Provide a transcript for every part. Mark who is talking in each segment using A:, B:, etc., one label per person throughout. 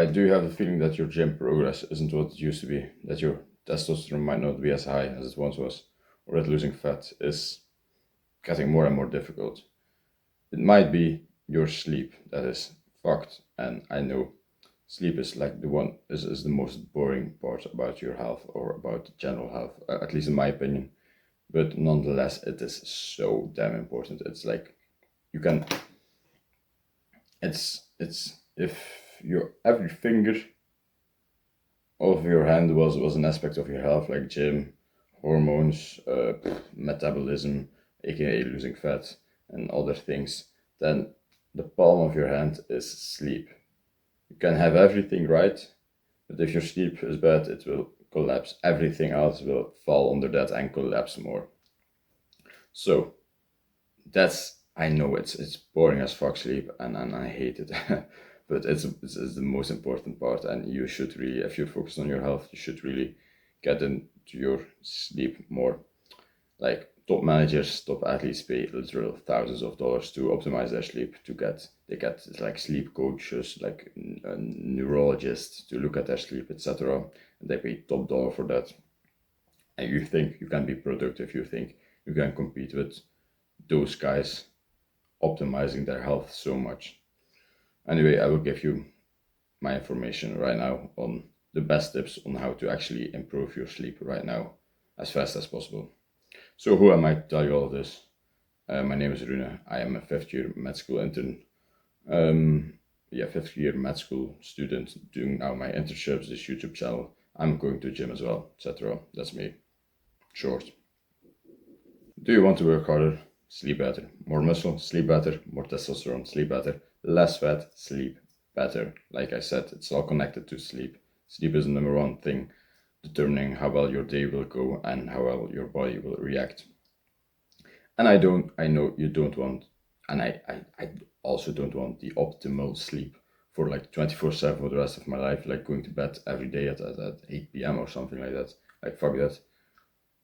A: Alright, do you have the feeling that your gym progress isn't what it used to be? That your testosterone might not be as high as it once was? Or that losing fat is getting more and more difficult? It might be your sleep that is fucked, and I know sleep is like is the most boring part about your health or about general health, at least in my opinion. But nonetheless, it is so damn important. It's like you can it's if your every finger of your hand was an aspect of your health, like gym, hormones, metabolism, aka losing fat, and other things, then the palm of your hand is sleep. You can have everything right, but if your sleep is bad, it will collapse. Everything else will fall under that and collapse more. So that's, I know it's boring as fuck sleep, and I hate it. But it's the most important part, and you should really, if you're focused on your health, you should really get into your sleep more. Like top managers, top athletes pay literal thousands of dollars to optimize their sleep. They get like sleep coaches, like neurologists to look at their sleep, etc. And they pay top dollar for that. And you think you can be productive, you think you can compete with those guys optimizing their health so much. Anyway, I will give you my information right now on the best tips on how to actually improve your sleep right now as fast as possible. So who am I to tell you all of this? My name is Rune. I am a fifth year med school intern. Fifth year med school student doing now my internships, this YouTube channel. I'm going to gym as well, etc. That's me. Short. Do you want to work harder? Sleep better. More muscle, sleep better. More testosterone, sleep better. Less fat, sleep better. Like I said, it's all connected to sleep. Sleep is the number one thing determining how well your day will go and how well your body will react. And I know you don't want, and I also don't want the optimal sleep for like 24/7 for the rest of my life, like going to bed every day at 8 p.m. or something like that. Like, fuck that.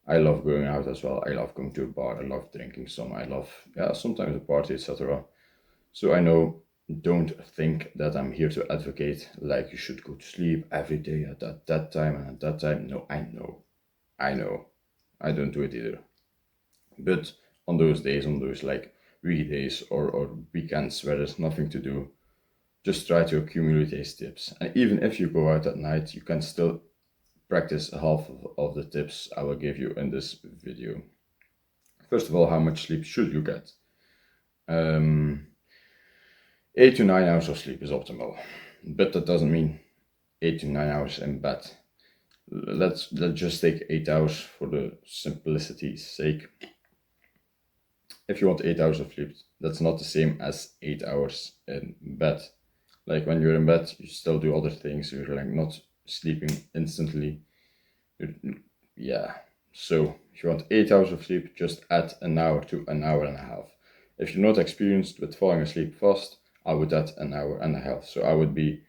A: I love going out as well. I love going to a bar. I love drinking some. I love, sometimes a party, etc. So I know, don't think that I'm here to advocate like you should go to sleep every day at that time and at that time. No, I know. I don't do it either. But on those days, on those like weekdays or weekends where there's nothing to do, just try to accumulate these tips. And even if you go out at night, you can still practice half of the tips I will give you in this video. First of all, how much sleep should you get? 8 to 9 hours of sleep is optimal, but that doesn't mean 8 to 9 hours in bed. Let's just take 8 hours for the simplicity's sake. If you want 8 hours of sleep, that's not the same as 8 hours in bed. Like when you're in bed, you still do other things. You're like not sleeping instantly. So if you want 8 hours of sleep, just add an hour to an hour and a half. If you're not experienced with falling asleep fast, I would add an hour and a half. So I would be,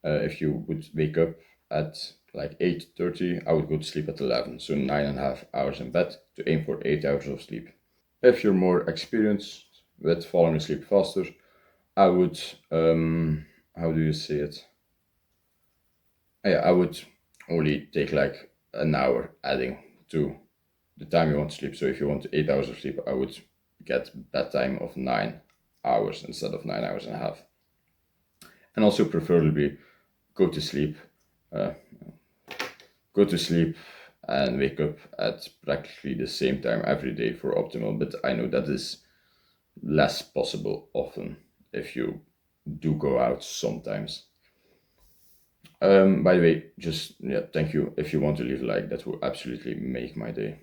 A: if you would wake up at like 8:30, I would go to sleep at 11. So 9.5 hours in bed to aim for 8 hours of sleep. If you're more experienced with falling asleep faster, I would, how do you say it? I would only take like an hour adding to the time you want to sleep. So if you want 8 hours of sleep, I would get bedtime of 9 hours instead of 9 hours and a half. And also preferably go to sleep and wake up at practically the same time every day for optimal. But I know that is less possible often if you do go out sometimes. By the way, just thank you. If you want to leave a like, that will absolutely make my day.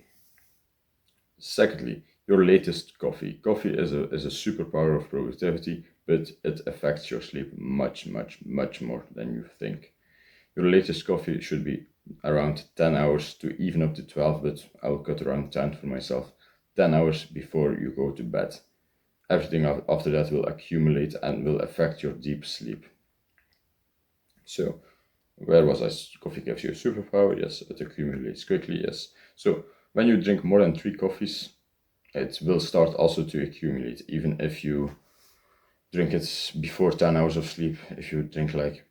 A: Secondly, your latest coffee. Coffee is a superpower of productivity, but it affects your sleep much more than you think. Your latest coffee should be around 10 hours to even up to 12, but I will cut around 10 for myself. 10 hours before you go to bed. Everything after that will accumulate and will affect your deep sleep. So, where was I? Coffee gives you a superpower. Yes, it accumulates quickly. Yes. So when you drink more than 3 coffees, it will start also to accumulate, even if you drink it before 10 hours of sleep. If you drink like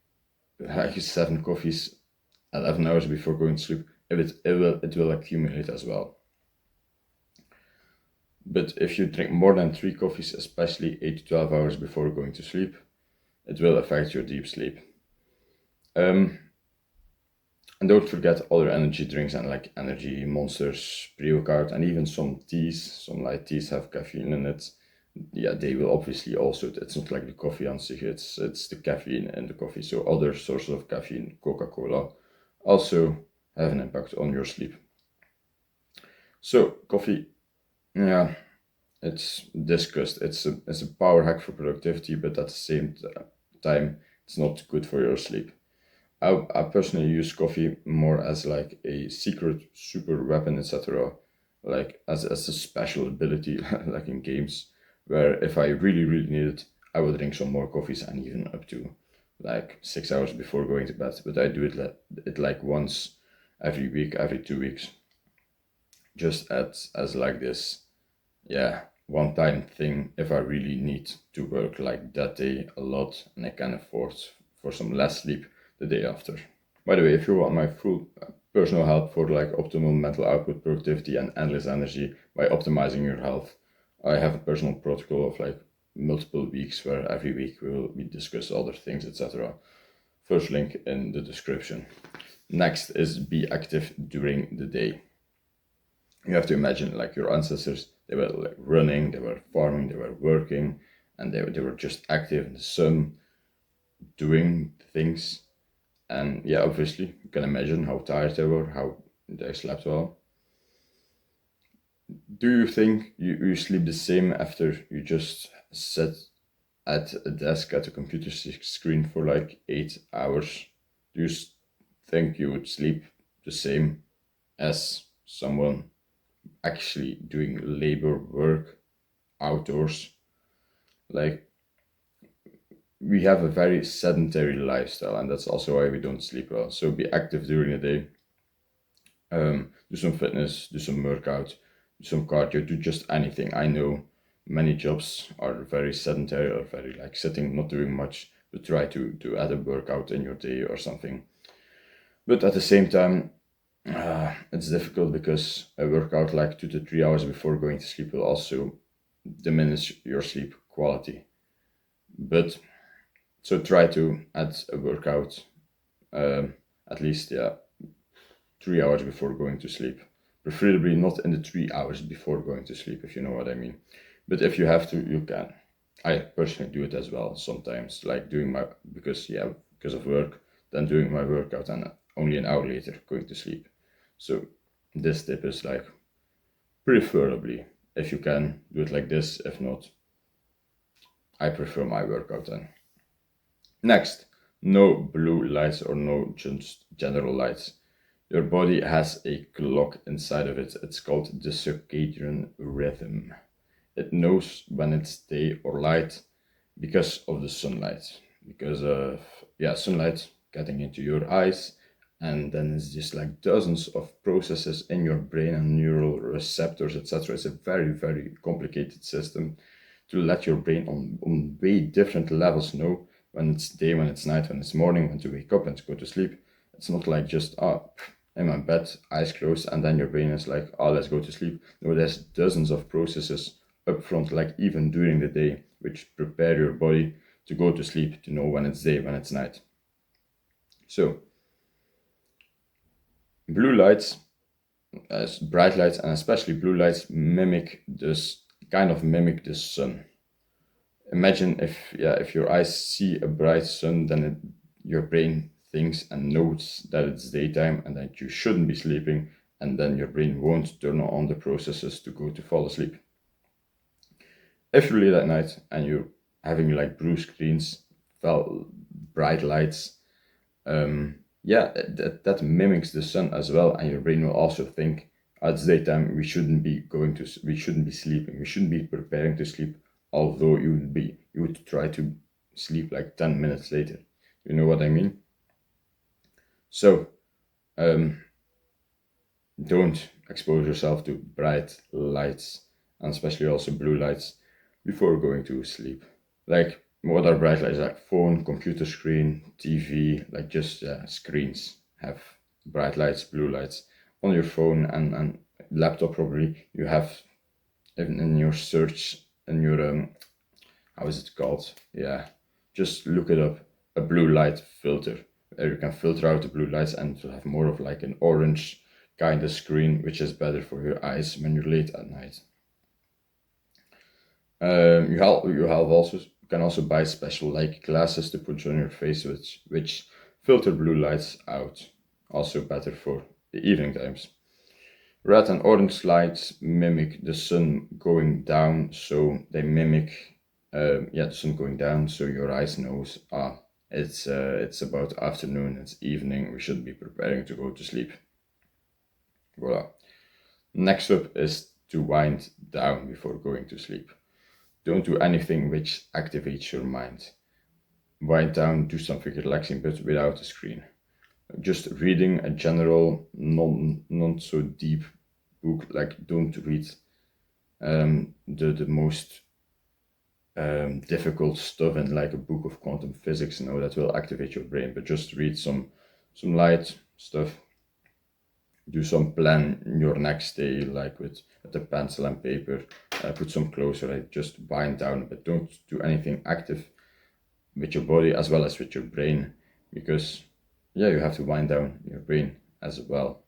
A: like 7 coffees 11 hours before going to sleep, it will accumulate as well. But if you drink more than 3 coffees, especially 8 to 12 hours before going to sleep, it will affect your deep sleep. And don't forget other energy drinks and like energy monsters, pre-workout, and even some teas. Some light teas have caffeine in it. Yeah, they will obviously also. It's not like the coffee on sich. It's the caffeine in the coffee. So other sources of caffeine, Coca-Cola, also have an impact on your sleep. So coffee, yeah, it's discussed. It's a power hack for productivity, but at the same time, it's not good for your sleep. I personally use coffee more as like a secret super weapon, etc. Like as a special ability, like in games, where if I really, really need it, I will drink some more coffees and even up to like 6 hours before going to bed. But I do it like once every week, every 2 weeks, just as like this, yeah, one time thing if I really need to work like that day a lot and I can afford for some less sleep the day after. By the way, if you want my full personal help for like optimal mental output, productivity, and endless energy by optimizing your health, I have a personal protocol of like multiple weeks where every week we discuss other things, etc. First link in the description. Next is be active during the day. You have to imagine like your ancestors, they were like running, they were farming, they were working, and they were just active in the sun, doing things. And yeah, obviously, you can imagine how tired they were, how they slept well. Do you think you sleep the same after you just sit at a desk at a computer screen for like 8 hours? Do you think you would sleep the same as someone actually doing labor work outdoors? Like, we have a very sedentary lifestyle, and that's also why we don't sleep well. So be active during the day. Do some fitness, do some workout, do some cardio, do just anything. I know many jobs are very sedentary or very like sitting, not doing much, but try to add a workout in your day or something. But at the same time, it's difficult because a workout like 2 to 3 hours before going to sleep will also diminish your sleep quality. But so try to add a workout at least, yeah, 3 hours before going to sleep. Preferably not in the 3 hours before going to sleep, if you know what I mean. But if you have to, you can. I personally do it as well sometimes, like doing my, because of work, then doing my workout and only an hour later going to sleep. So this tip is like preferably, if you can, do it like this. If not, I prefer my workout then. Next, no blue lights or no just general lights. Your body has a clock inside of it. It's called the circadian rhythm. It knows when it's day or light because of the sunlight. Because of, yeah, sunlight getting into your eyes, and then it's just like dozens of processes in your brain and neural receptors, etc. It's a very, very complicated system to let your brain on way different levels know when it's day, when it's night, when it's morning, when to wake up, when to go to sleep. It's not like just, in my bed, eyes closed, and then your brain is like, let's go to sleep. No, there's dozens of processes up front, like even during the day, which prepare your body to go to sleep, to know when it's day, when it's night. So, blue lights, as bright lights, and especially blue lights, mimic the sun. Imagine if your eyes see a bright sun, then your brain thinks and knows that it's daytime and that you shouldn't be sleeping, and then your brain won't turn on the processes to go to fall asleep. If you're late at night and you're having like blue screens, bright lights, that mimics the sun as well, and your brain will also think, it's daytime, we shouldn't be sleeping, we shouldn't be preparing to sleep, although you would try to sleep like 10 minutes later. You know what I mean? So don't expose yourself to bright lights, and especially also blue lights, before going to sleep. Like, What are bright lights? Like phone, computer screen, TV, like just screens have bright lights, blue lights. On your phone and laptop probably you have in your search, in your how is it called? Yeah, just look it up. A blue light filter. There you can filter out the blue lights and to have more of like an orange kind of screen, which is better for your eyes when you're late at night. You have also can also buy special like glasses to put on your face, which filter blue lights out. Also better for the evening times. Red and orange lights mimic the sun going down, so they mimic the sun going down, so your eyes knows it's about afternoon, it's evening, we should be preparing to go to sleep. Voila. Next up is to wind down before going to sleep. Don't do anything which activates your mind. Wind down, do something relaxing, but without a screen. Just reading a general, non so deep book. Like don't read the most difficult stuff in like a book of quantum physics. No, that will activate your brain. But just read some light stuff. Do some plan your next day, like with a pencil and paper. Put some clothes, right? Just wind down, but don't do anything active with your body as well as with your brain, because yeah, you have to wind down your brain as well.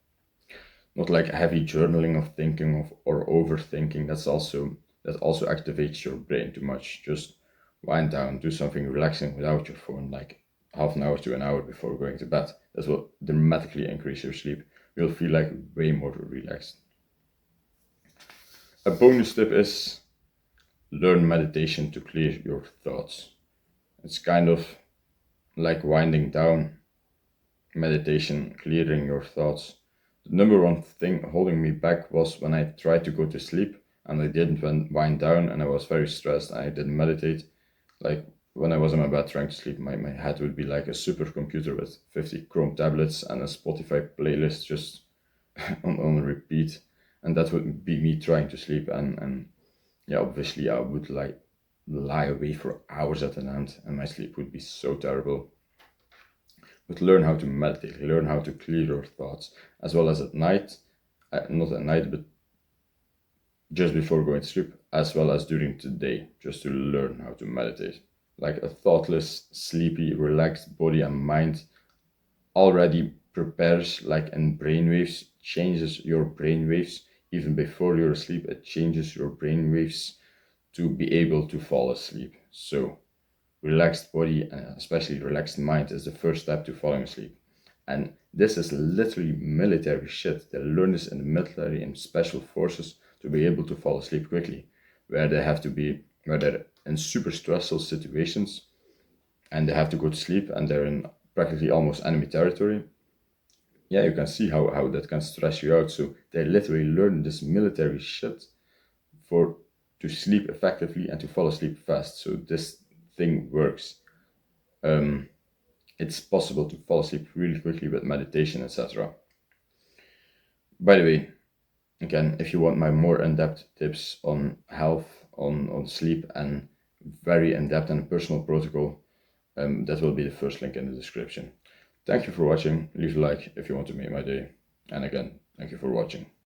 A: Not like heavy journaling of thinking of or overthinking. That also activates your brain too much. Just wind down, do something relaxing without your phone, like half an hour to an hour before going to bed. That will dramatically increase your sleep. You'll feel like way more relaxed. A bonus tip is learn meditation to clear your thoughts. It's kind of like winding down, meditation, clearing your thoughts. The number one thing holding me back was when I tried to go to sleep and I didn't wind down and I was very stressed and I didn't meditate. Like when I was in my bed trying to sleep, my head would be like a supercomputer with 50 Chrome tablets and a Spotify playlist just on repeat. And that would be me trying to sleep. And yeah, obviously I would like lie awake for hours at an end and my sleep would be so terrible. But learn how to meditate, learn how to clear your thoughts, as well as at night, not at night, but just before going to sleep, as well as during the day, just to learn how to meditate. Like a thoughtless, sleepy, relaxed body and mind already prepares, like in brainwaves, changes your brainwaves. Even before you're asleep, it changes your brainwaves to be able to fall asleep. So relaxed body and especially relaxed mind is the first step to falling asleep. And this is literally military shit. They learn this in the military and special forces to be able to fall asleep quickly, where they're in super stressful situations and they have to go to sleep and they're in practically almost enemy territory. Yeah, you can see how that can stress you out. So they literally learn this military shit for to sleep effectively and to fall asleep fast. So this thing works. It's possible to fall asleep really quickly with meditation, etc. By the way, again, if you want my more in-depth tips on health, on sleep, and very in-depth and personal protocol, that will be the first link in the description. Thank you for watching. Leave a like if you want to make my day. And again, thank you for watching.